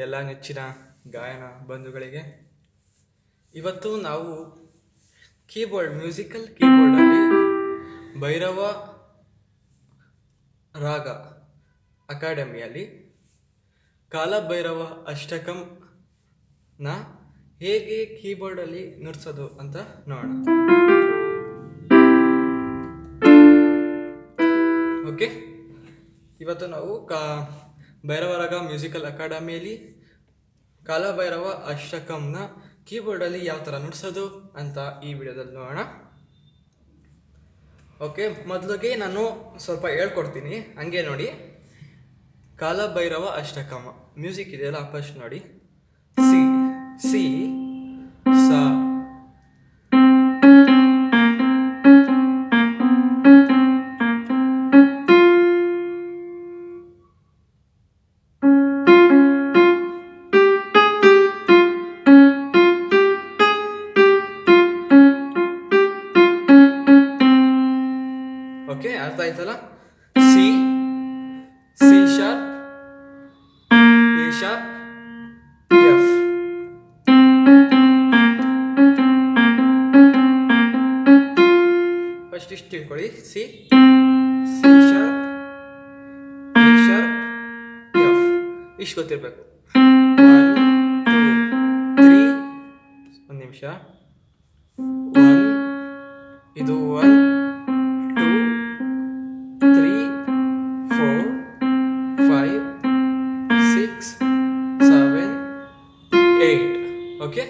ಎಲ್ಲ ನೆಚ್ಚಿನ ಗಾಯನ ಬಂಧುಗಳಿಗೆ ಇವತ್ತು ನಾವು ಮ್ಯೂಸಿಕಲ್ ಕೀಬೋರ್ಡಲ್ಲಿ ಭೈರವ ರಾಗ ಅಕಾಡೆಮಿಯಲ್ಲಿ ಕಾಲಭೈರವ ಅಷ್ಟಕಂನ ಹೇಗೆ ಕೀಬೋರ್ಡಲ್ಲಿ ನುಡಿಸೋದು ಅಂತ ನೋಡೋಣ. ಓಕೆ, ಇವತ್ತು ನಾವು ಭೈರವರಾಗ ಮ್ಯೂಸಿಕಲ್ ಅಕಾಡೆಮಿಯಲ್ಲಿ ಕಾಲಭೈರವ ಅಷ್ಟಕಂನ ಕೀಬೋರ್ಡಲ್ಲಿ ಯಾವ ಥರ ನುಡಿಸೋದು ಅಂತ ಈ ವಿಡಿಯೋದಲ್ಲಿ ನೋಡೋಣ. ಓಕೆ, ಮೊದಲಿಗೆ ನಾನು ಸ್ವಲ್ಪ ಹೇಳ್ಕೊಡ್ತೀನಿ, ಹಂಗೆ ನೋಡಿ. ಕಾಲಭೈರವ ಅಷ್ಟಕಂ ಮ್ಯೂಸಿಕ್ ಇದೆಯಲ್ಲ, ಫಸ್ಟ್ ನೋಡಿ. ಸಿ ಸಿ ಸ ಓಕೆ, ಅರ್ಥ ಆಯ್ತಲ್ಲ. C C sharp, A sharp, F. First ಇಷ್ಟು ತಿಳ್ಕೊಳ್ಳಿ. C C sharp, A sharp, F ಇಷ್ಟು ಗೊತ್ತಿರಬೇಕು. 1 2 3 ಒಂದು ನಿಮಿಷ. 1 ಇದು 1 2 3 4 5 6 7 8. ಓಕೆ,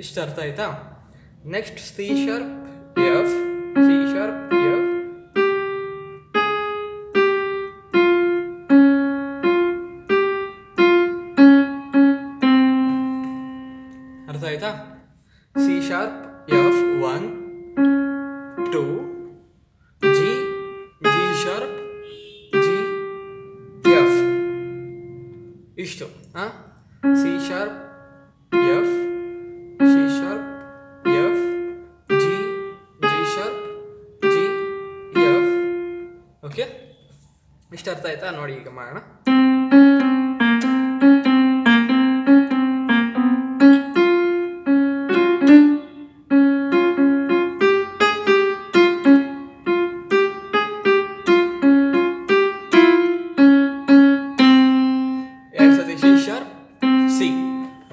ಇಷ್ಟು ಅರ್ಥ ಆಯ್ತಾ? Next C sharp F, C sharp F, ಅರ್ಥ ಆಯ್ತಾ? C sharp F 1 2 G, G sharp, G F ಇಷ್ಟು. C sharp F, C sharp F, G, G sharp, G F. Okay, ಇಷ್ಟು ಅರ್ಥ ಆಯ್ತಾ? ನೋಡಿ, ಈಗ ಮಾಡೋಣ.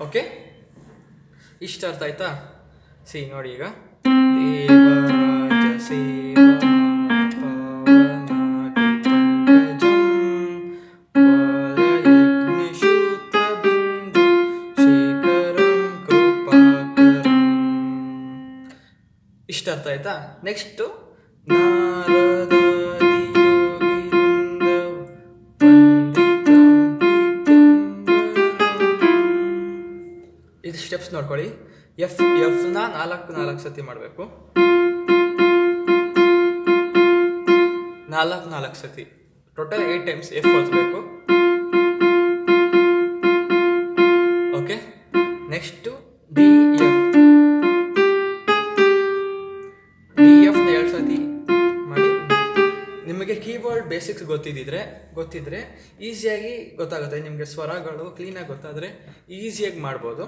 ಓಕೆ, ಇಷ್ಟು ಅರ್ಥ ಆಯ್ತಾ? ಸಿ ನೋಡಿ ಈಗ. ದೇವರಾಜ ಸೇವಾ ಪವನಾಗಿ ಪಂಕಜಂ ವಲಯಜ್ಞಶೂತ್ರ ಬಿಂದು ಶೇಖರಂ ಕೃಪಾಕರಂ. ಇಷ್ಟು ಅರ್ಥ ಆಯ್ತಾ? ನೆಕ್ಸ್ಟು ಇದು ಸ್ಟೆಪ್ಸ್ ನೋಡ್ಕೊಳ್ಳಿ. ಎಫ್ ಎಫ್ನ 4 ಸತಿ ಮಾಡಬೇಕು, 4 ಸತಿ, ಟೋಟಲ್ 8 ಟೈಮ್ಸ್ ಎಫ್ ಹೊಲ್ಸ್ಬೇಕು. Okay, next D F, D ಎಫ್ನ 2 ಸತಿ ಮಾಡಿ. ನಿಮಗೆ ಕೀಬೋರ್ಡ್ ಬೇಸಿಕ್ಸ್ ಗೊತ್ತಿದ್ರೆ ಈಸಿಯಾಗಿ ಗೊತ್ತಾಗುತ್ತೆ. ನಿಮಗೆ ಸ್ವರಗಳು ಕ್ಲೀನಾಗಿ ಗೊತ್ತಾದರೆ ಈಸಿಯಾಗಿ ಮಾಡ್ಬೋದು.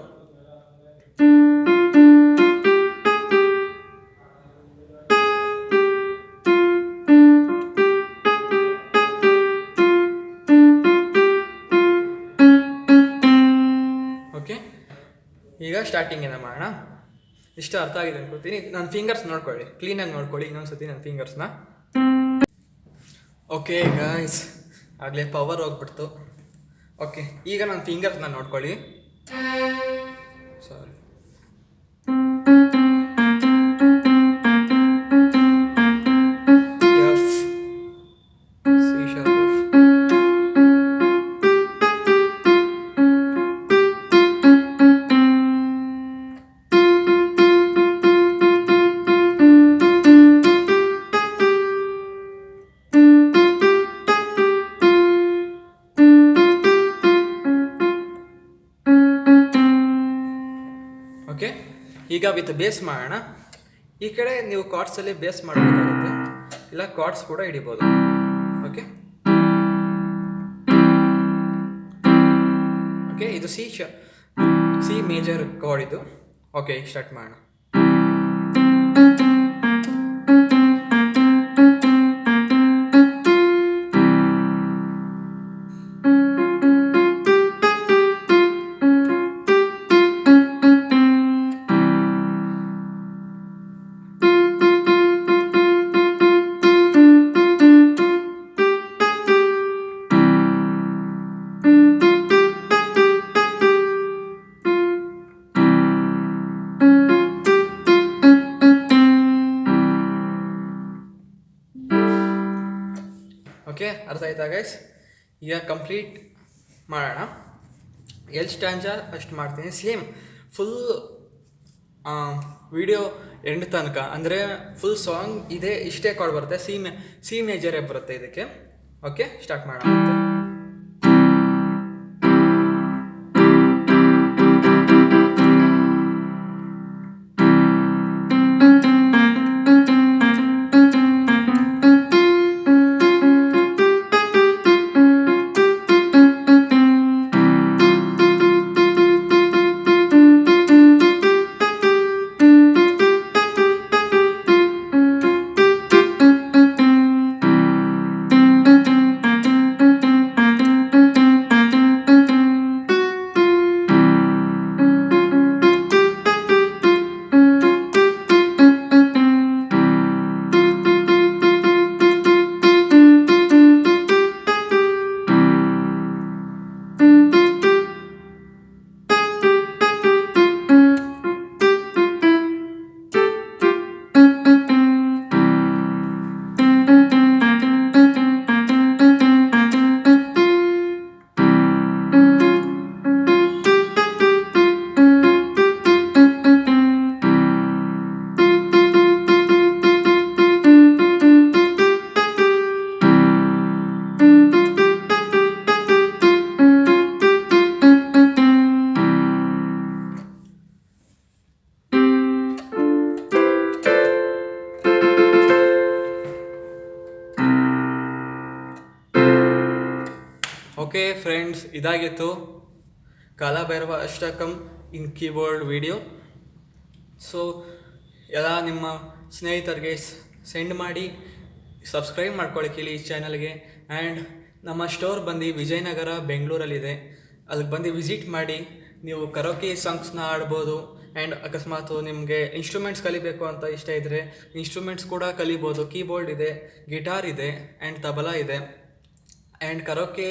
ಓಕೆ, ಈಗ ಸ್ಟಾರ್ಟಿಂಗಿಂದ ಮಾಡೋಣ. ಇಷ್ಟು ಅರ್ಥ ಆಗಿದೆ ಅನ್ಕೋತೀನಿ. ನನ್ನ ಫಿಂಗರ್ಸ್ ನೋಡ್ಕೊಳ್ಳಿ, ಕ್ಲೀನಾಗಿ ನೋಡ್ಕೊಳ್ಳಿ ಇನ್ನೊಂದ್ಸತಿ ನನ್ನ ಫಿಂಗರ್ಸ್ನ. ಓಕೆ ಗಾಯ್ಸ್, ಆಗಲೇ ಪವರ್ ಹೋಗ್ಬಿಡ್ತು. ಓಕೆ, ಈಗ ನನ್ನ ಫಿಂಗರ್ಸ್ನ ನೋಡ್ಕೊಳ್ಳಿ. Sorry, F, C sharp F, okay. ಈಗ ವಿತ್ ಬೇಸ್ ಮಾಡೋಣ. ಈ ಕಡೆ ನೀವು ಕಾರ್ಡ್ಸಲ್ಲಿ ಬೇಸ್ ಮಾಡಬೇಕಾಗುತ್ತೆ, ಇಲ್ಲ ಕಾರ್ಡ್ಸ್ ಕೂಡ ಹಿಡಿಬೋದು. ಓಕೆ, ಓಕೆ, ಇದು ಸಿ ಮೇಜರ್ ಕಾರ್ಡ್ ಇದು. ಓಕೆ, ಸ್ಟಾರ್ಟ್ ಮಾಡೋಣ. ಓಕೆ, ಅರ್ಥ ಆಯ್ತಾ ಗೈಸ್? ಈಗ ಕಂಪ್ಲೀಟ್ ಮಾಡೋಣ. ಎಲ್ಲಿ ಸ್ಟ್ಯಾಂಜ ಅಷ್ಟು ಮಾಡ್ತೀನಿ. ಸೇಮ್ ಫುಲ್ ವಿಡಿಯೋ ಎಂಡ್ ತನಕ, ಅಂದರೆ ಫುಲ್ ಸಾಂಗ್ ಇದೆ ಇಷ್ಟೇ ಕಾರ್ಡ್ ಬರುತ್ತೆ. ಸಿ ಮೇಜರೇ ಬರುತ್ತೆ ಇದಕ್ಕೆ. ಓಕೆ, ಸ್ಟಾರ್ಟ್ ಮಾಡೋಣ ಮತ್ತೆ. ಓಕೆ ಫ್ರೆಂಡ್ಸ್, ಇದಾಗಿತ್ತು ಕಾಲಭೈರವ ಅಷ್ಟಕಂ ಇನ್ ಕೀಬೋರ್ಡ್ ವಿಡಿಯೋ. ಸೊ ಎಲ್ಲ ನಿಮ್ಮ ಸ್ನೇಹಿತರಿಗೆ ಸೆಂಡ್ ಮಾಡಿ, ಸಬ್ಸ್ಕ್ರೈಬ್ ಮಾಡ್ಕೊಳ್ಳಿಕ್ಕೆ ಈ ಚಾನಲ್ಗೆ. ಆ್ಯಂಡ್ ನಮ್ಮ ಸ್ಟೋರ್ ಬಂದು ವಿಜಯನಗರ ಬೆಂಗಳೂರಲ್ಲಿದೆ. ಅಲ್ಲಿಗೆ ಬಂದು ವಿಸಿಟ್ ಮಾಡಿ. ನೀವು ಕರೋಕೆ ಸಾಂಗ್ಸ್ನ ಆಡ್ಬೋದು. ಆ್ಯಂಡ್ ಅಕಸ್ಮಾತ್ ನಿಮಗೆ ಇನ್ಸ್ಟ್ರೂಮೆಂಟ್ಸ್ ಕಲಿಬೇಕು ಅಂತ ಇಷ್ಟ ಇದ್ದರೆ ಇನ್ಸ್ಟ್ರೂಮೆಂಟ್ಸ್ ಕೂಡ ಕಲಿಬೋದು. ಕೀಬೋರ್ಡ್ ಇದೆ, ಗಿಟಾರ್ ಇದೆ, ಆ್ಯಂಡ್ ತಬಲಾ ಇದೆ. ಆ್ಯಂಡ್ ಕರೋಕೆ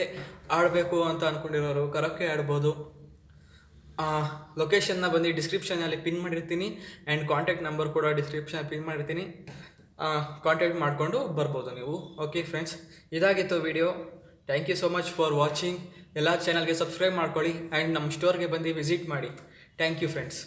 ಆಡಬೇಕು ಅಂತ ಅಂದ್ಕೊಂಡಿರೋರು ಕರೋಕೆ ಆಡ್ಬೋದು. ಲೊಕೇಶನ್ನ ಬಂದು ಡಿಸ್ಕ್ರಿಪ್ಷನಲ್ಲಿ ಪಿನ್ ಮಾಡಿರ್ತೀನಿ. ಆ್ಯಂಡ್ ಕಾಂಟ್ಯಾಕ್ಟ್ ನಂಬರ್ ಕೂಡ ಡಿಸ್ಕ್ರಿಪ್ಷನ್ ಪಿನ್ ಮಾಡಿರ್ತೀನಿ. ಕಾಂಟ್ಯಾಕ್ಟ್ ಮಾಡಿಕೊಂಡು ಬರ್ಬೋದು ನೀವು. ಓಕೆ ಫ್ರೆಂಡ್ಸ್, ಇದಾಗಿತ್ತು video. Thank you so much for watching. ಎಲ್ಲ ಚಾನಲ್ಗೆ ಸಬ್ಸ್ಕ್ರೈಬ್ ಮಾಡ್ಕೊಳ್ಳಿ. ಆ್ಯಂಡ್ ನಮ್ಮ ಸ್ಟೋರ್ಗೆ ಬಂದು ವಿಸಿಟ್ ಮಾಡಿ. Thank you friends.